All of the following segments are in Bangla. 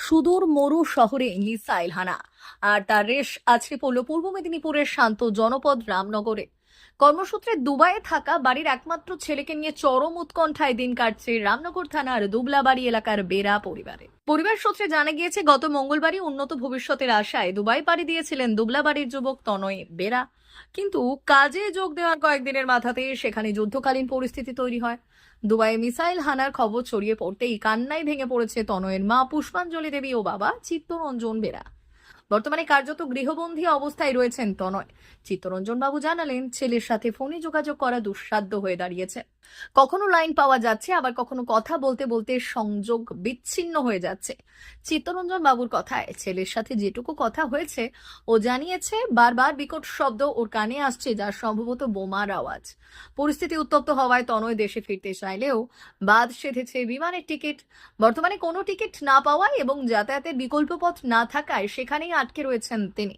সুদূর মরু শহরে মিসাইল হানা আর তার রেশ আছড়ে পড়ল পূর্ব মেদিনীপুরের শান্ত জনপদ রামনগরে। কর্মসূত্রে দুবাইয়ে থাকা বাড়ির একমাত্র ছেলেকে নিয়ে চরম উৎকণ্ঠায় দিন কাটছে রামনগর থানার দুবলাবাড়ি এলাকার বেরা পরিবার সূত্রে জানা গিয়েছে, গত মঙ্গলবারই উন্নত ভবিষ্যতের আশায় দুবাই পাড়ি দিয়েছিলেন দুবলাবাড়ির যুবক তনয় বেরা। কিন্তু কাজে যোগ দেওয়ার কয়েকদিনের মাথাতেই সেখানে যুদ্ধকালীন পরিস্থিতি তৈরি হয়। দুবাইয়ে মিসাইল হানার খবর ছড়িয়ে পড়তেই কান্নায় ভেঙে পড়েছে তনয়ের মা পুষ্পাঞ্জলি দেবী ও বাবা চিত্তরঞ্জন বেরা। বর্তমানে কার্যত গৃহবন্দী অবস্থায় রয়েছেন তনয়। চিত্তরঞ্জন বাবু জানালেন, ছেলের সাথে ফোনে যোগাযোগ করা দুঃসাধ্য হয়ে দাঁড়িয়েছে। কখনো লাইন পাওয়া যাচ্ছে, আবার কখনো কথা বলতে বলতে সংযোগ বিচ্ছিন্ন হয়ে যাচ্ছে। চিত্তরঞ্জন বাবুর কথায়, ছেলের সাথে যেটুকু কথা হয়েছে ও জানিয়েছে বারবার বিকট শব্দ ওর কানে আসছে, যা সম্ভবত বোমার আওয়াজ। পরিস্থিতি উত্তপ্ত হওয়ায় তনয় দেশে ফিরতে চাইলেও বাদ সেধেছে বিমানের টিকিট। বর্তমানে কোনো টিকিট না পাওয়ায় এবং যাতায়াতের বিকল্প পথ না থাকায় সেখানেই আটকে রয়েছেন তিনি।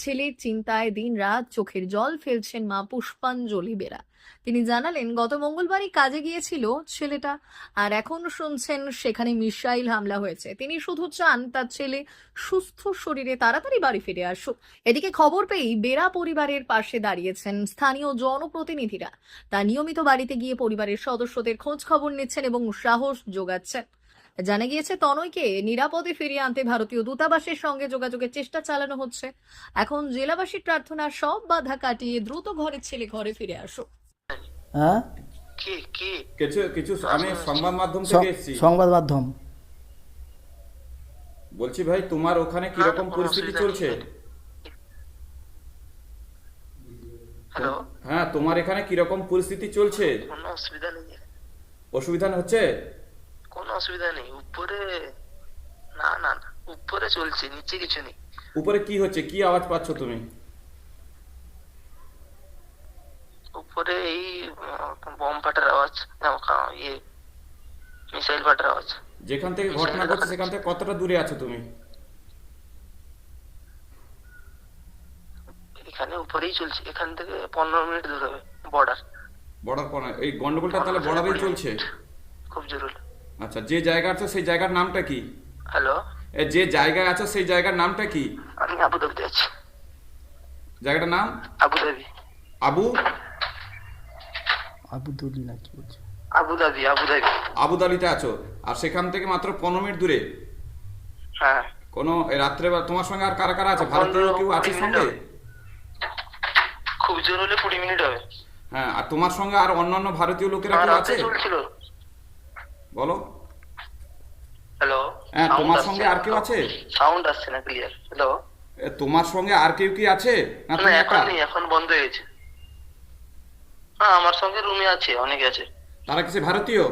ছেলের চিন্তায় দিনরাত চোখের জল ফেলছেন মা পুষ্পাঞ্জলি বেরা। তিনি জানালেন, গত মঙ্গলবারই কাজে গিয়েছিল ছেলেটা, আর এখন শুনছেন সেখানে মিসাইল হামলা হয়েছে। তিনি শুধু চান তার ছেলে সুস্থ শরীরে তাড়াতাড়ি বাড়ি ফিরে আসুক। এদিকে খবর পেয়েই বেরা পরিবারের পাশে দাঁড়িয়েছেন স্থানীয় জনপ্রতিনিধিরা। তা নিয়মিত বাড়িতে গিয়ে পরিবারের সদস্যদের খোঁজ খবর নিচ্ছেন এবং সাহস যোগাচ্ছেন। জানা গিয়েছে, তনয়কে নিরাপদে ফিরিয়ে আনতে ভারতীয় দূতাবাসের সঙ্গে যোগাযোগের চেষ্টা চালানো হচ্ছে। এখন জেলাবাসীর প্রার্থনা সব বাধা কাটিয়ে দ্রুত ঘরের ছেলে ঘরে ফিরে আসুক। হ্যাঁ, কি কি কিছু কিছু আমি সংবাদ মাধ্যম থেকে এসেছি। সংবাদ মাধ্যম। বলছি ভাই, তোমার ওখানে কিরকম কোনো পরিস্থিতি অসুবিধা চলছে? নেই। হ্যালো, হ্যাঁ, তোমার এখানে কিরকম পরিস্থিতি চলছে? কোনো অসুবিধা নেই, অসুবিধা হচ্ছে? কোনো অসুবিধা নেই। উপরে না না না, উপরে চলছে, নিচে কিছু নেই। উপরে কি হচ্ছে? কি আওয়াজ পাচ্ছ তুমি? উপরে এই বম ফাটার আওয়াজ, ইয়ে মিসাইল ফাটার আওয়াজ। যেখান থেকে ঘটনা ঘটছে সেখান থেকে কতটা দূরে আছো তুমি? এখানে উপরেই চলছে, এখান থেকে 15 মিনিট দূর হবে বর্ডার। বর্ডার পয়েন্ট, এই গন্ডগোলটা তাহলে বর্ডারেই চলছে? খুব জরুরি। আচ্ছা, যে জায়গা আছো সেই জায়গার নামটা কি? হ্যালো, যে জায়গায় আছো সেই জায়গার নামটা কি? আমি আবুধাবিতে আছি। জায়গাটার নাম? আবুধাবি। আবু আবুদুল্লি না কি বলছে? Abu Dhabi Abu Dhabi. আবুধাবিতে আছো, আর সেখান থেকে মাত্র 15 মিনিট দূরে। হ্যাঁ, কোনো রাত্রে তোমার সঙ্গে আর কারা কারা আছে? ভারতীয় কেউ আছে সঙ্গে? খুব জোর হলে 20 মিনিট হবে। হ্যাঁ, আর তোমার সঙ্গে আর অন্যান্য ভারতীয় লোকেরা কেউ আছে? চলছিল। বলো। হ্যালো, হ্যাঁ, তোমার সঙ্গে আর কেউ আছে? সাউন্ড আসছে না ক্লিয়ার। হ্যালো, তোমার সঙ্গে আর কেউ কি আছে না না তুমি এখন একা? নেই, এখন বন্ধ হয়ে গেছে। হ্যাঁ, আমার সঙ্গে রুমে আছে, অনেকে আছে। তারা কিছু ভারতীয়?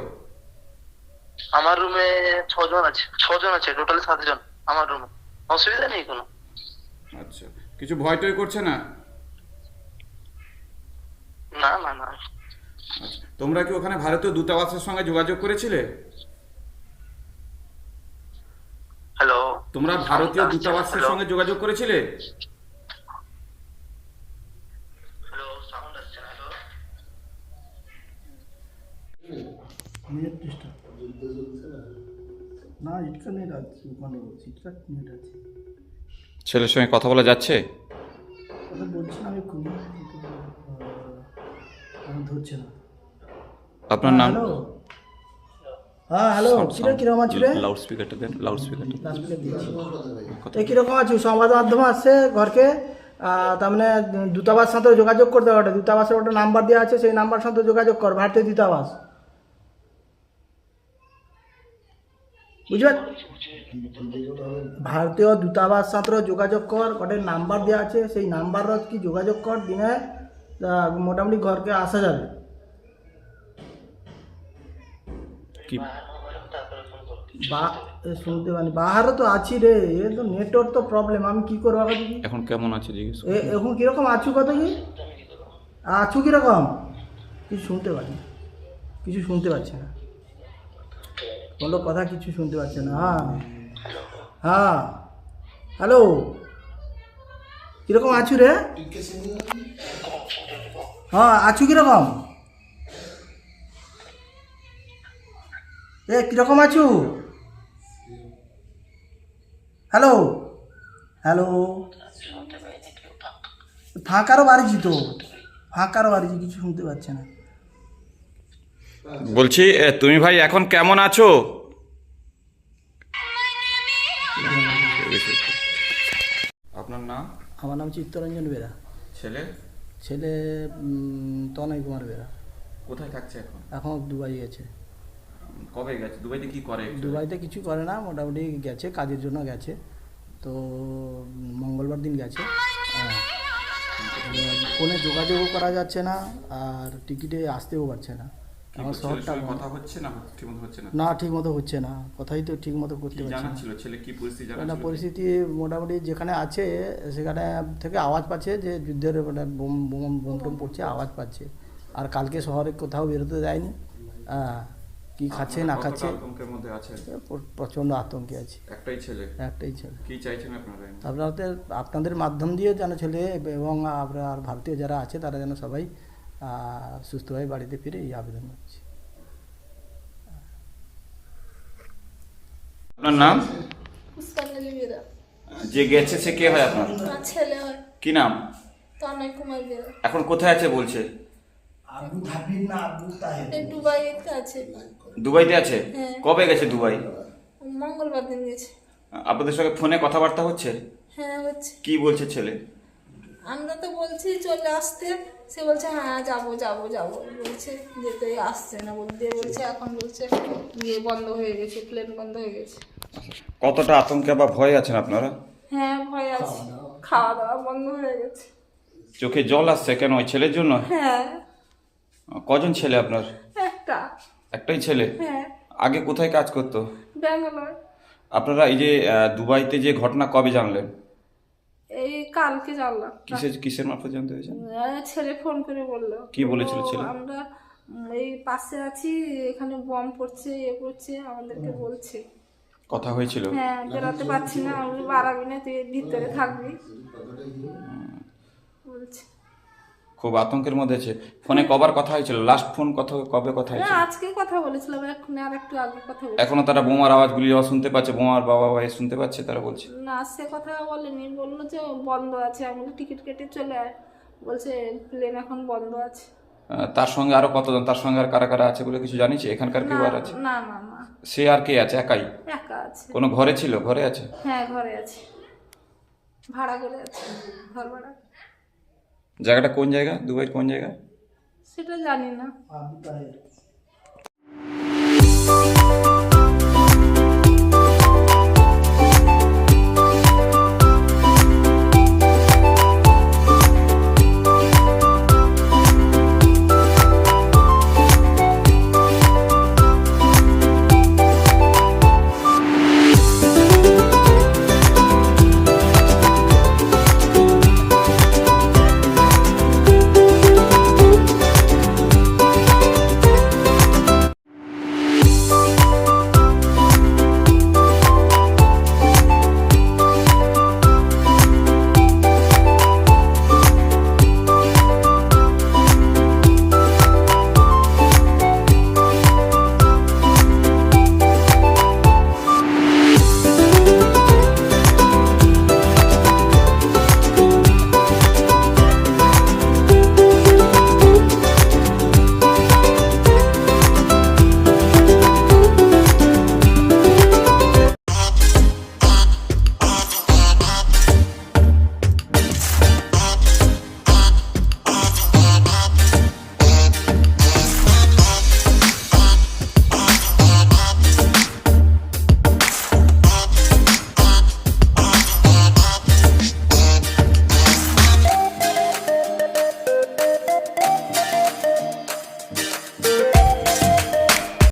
আমার রুমে 6 জন আছে, 6 জন আছে, টোটাল 7 জন আমার রুমে। অসুবিধা নেই কোনো। আচ্ছা, কিছু ভয় টয় করছে না? না না না। আচ্ছা, তোমরা কি ওখানে ভারতীয় দূতাবাসের সঙ্গে যোগাযোগ করেছিলে? হ্যালো, তোমরা ভারতীয় দূতাবাসের সঙ্গে যোগাযোগ করেছিলে? হ্যালো, সাউন্ড আসছে না। হ্যালো, নেট ডিস্টার্ব না, ইটকা নেট আছে ওখানে, ইটকা নেট আছে। ছেলের সঙ্গে কথা বলা যাচ্ছে? কথা বলছি না আমি, খুবই আমি ধরছে না। আপনার নাম? হ্যালো, হ্যাঁ হ্যালো, কিরকম আছো রে? লাউড স্পিকারটা দেন, লাউড স্পিকারটা। লাস্টে দিচ্ছি। এই কিরকম আছো? সংবাদ মাধ্যম আসছে ঘরকে, তার মানে দূতাবাস সাথে যোগাযোগ করতে হবে। দূতাবাসের ওটা নাম্বার দেওয়া আছে, সেই নাম্বার সাথে যোগাযোগ কর, ভারতীয় দূতাবাস। বুঝবে? ভারতীয় দূতাবাস সাথে যোগাযোগ কর, ওটার নাম্বার দেওয়া আছে, সেই নাম্বার কি যোগাযোগ কর, দিনে মোটামুটি ঘরকে আসা যাবে। কি শুনতে পারি বাহারও তো আছি রে, এ তো নেটওয়ার্ক তো প্রবলেম, আমি কি করবো দেখি। এখন কেমন আছে জিজ্ঞেস? এখন কিরকম আছু কত কি আছু কিরকম? কিছু শুনতে পারি, কিছু শুনতে পাচ্ছি না, কোনো কথা কিছু শুনতে পাচ্ছি না। হ্যাঁ হ্যাঁ, হ্যালো, কিরকম আছু রে? হ্যাঁ, আছু কিরকম? কিরকম আছু? হ্যালো হ্যালো, ফাঁকারও বাড়িছি তো, ফাঁকারও বাড়িছি, কিছু শুনতে পাচ্ছে না। বলছি তুমি ভাই এখন কেমন আছো? আপনার নাম? আমার নাম চিত্তরঞ্জন বেরা। ছেলে? ছেলে তনয় কুমার বেরা। কোথায় থাকছে এখন? এখন দুবাই গেছে। কবে গেছে? দুবাইতে কি করে? দুবাইতে কিছু করে না, মোটামুটি গেছে, কাজের জন্য গেছে। তো মঙ্গলবার দিন গেছে। হ্যাঁ, ফোনে যোগাযোগও করা যাচ্ছে না, আর টিকিটে আসতেও পারছে না। আমার শহরটা কথা হচ্ছে না, ঠিকমতো হচ্ছে না। না, ঠিক মতো হচ্ছে না, কথাই তো ঠিক মতো করতে পারছে না। জানাচ্ছিল ছেলে কি পরিস্থিতি না, জানাচ্ছিল? পরিস্থিতি মোটামুটি যেখানে আছে সেখানে থেকে আওয়াজ পাচ্ছে, যে যুদ্ধের মানে বোম বোম বোম টোম পড়ছে, আওয়াজ পাচ্ছে। আর কালকে শহরে কোথাও বেরোতে দেয়নি। কি খাচ্ছে না খাচ্ছে, আতঙ্কের মধ্যে আছে? প্রচণ্ড আতঙ্কে আছে। একটাই ছেলে? একটাই ছেলে। কি চাইছেন আপনারা? আপনাদের মাধ্যম দিয়ে যেন ছেলে এবং আপনার ভারতীয় যারা আছে তারা যেন সবাই সুস্থভাবে বাড়িতে ফিরে এই আবেদন করছে। আপনার নাম? পুষ্পাঞ্জলি বেরা। যে গেছে সে কে হয় আপনার? আমার ছেলে হয় কি নাম? তনয় কুমার বেরা। এখন কোথায় আছে বলছে? এই দুবাইতে আছে। দুবাইতে আছে? হ্যাঁ। কবে গেছে দুবাই? মঙ্গলবার দিন গেছে। আপনাদের সঙ্গে ফোনে কথাবার্তা হচ্ছে? হ্যাঁ হচ্ছে। কি বলছে ছেলে? আমরা তো বলছি চলে আসতে, সে বলছে হ্যাঁ যাবো যাবো যাবো বলছে, যেতে আসছে না বলতে বলছে, এখন বলছে বিয়ে বন্ধ হয়ে গেছে, প্লেন বন্ধ হয়ে গেছে। কতটা আতঙ্কে বা ভয় আছেন আপনারা? হ্যাঁ ভয় আছে, খাওয়া দাওয়া বন্ধ হয়ে গেছে। চোখে জল আসছে কেন? ওই ছেলের জন্য? হ্যাঁ কজন ছেলে আপনার? একটা। একটাই ছেলে? হ্যাঁ আগে কোথায় কাজ করতো? ব্যাঙ্গালোর। আপনারা এই যে দুবাইতে যে ঘটনা কবে জানলেন? এই কালকে জানলাম। কিসের মারফত জানতে হয়েছেন? ছেলে ফোন করে বললো। কি বলেছিল ছেলে? আমরা এই পাশে আছি, এখানে বম পড়ছে, পড়ছে, আমাদেরকে বলছে। কথা হয়েছিল? হ্যাঁ, বেরোতে পারছি না, আমি বাড়াবি না, তুই ভিতরে থাকবি বলছে। খুব আতঙ্কের মধ্যে আছে। ফোনে কবার কথা হয়েছিল? লাস্ট ফোন কবে কথা না, হয়েছিল? আজকে কথা বলেছিলাম, এখন আর একটু আগে কথা বলেছি। এখনো তারা বোমার আওয়াজগুলি শুনতে পাচ্ছে? বোমার বাবা ভাই শুনতে পাচ্ছে? তারা বলছে না, সে কথা বলেনি, বললো যে বন্ধ আছে। আমি টিকিট কেটে চলে আয়, বলছে প্লেন এখন বন্ধ আছে। তার সঙ্গে আরো কতজন, তার সঙ্গে আর কারা কারা আছে বলে কিছু জানিছে? এখানকার কেউ আর আছে? না না না, সে আর কে আছে? একাই? একা আছে। কোনো ঘরে ছিল? ঘরে আছে? হ্যাঁ ঘরে আছে, ভাড়া করে আছে, ঘর ভাড়া। জায়গাটা কোন জায়গা? দুবাই কোন জায়গা সেটা জানি না। আবু তাহের।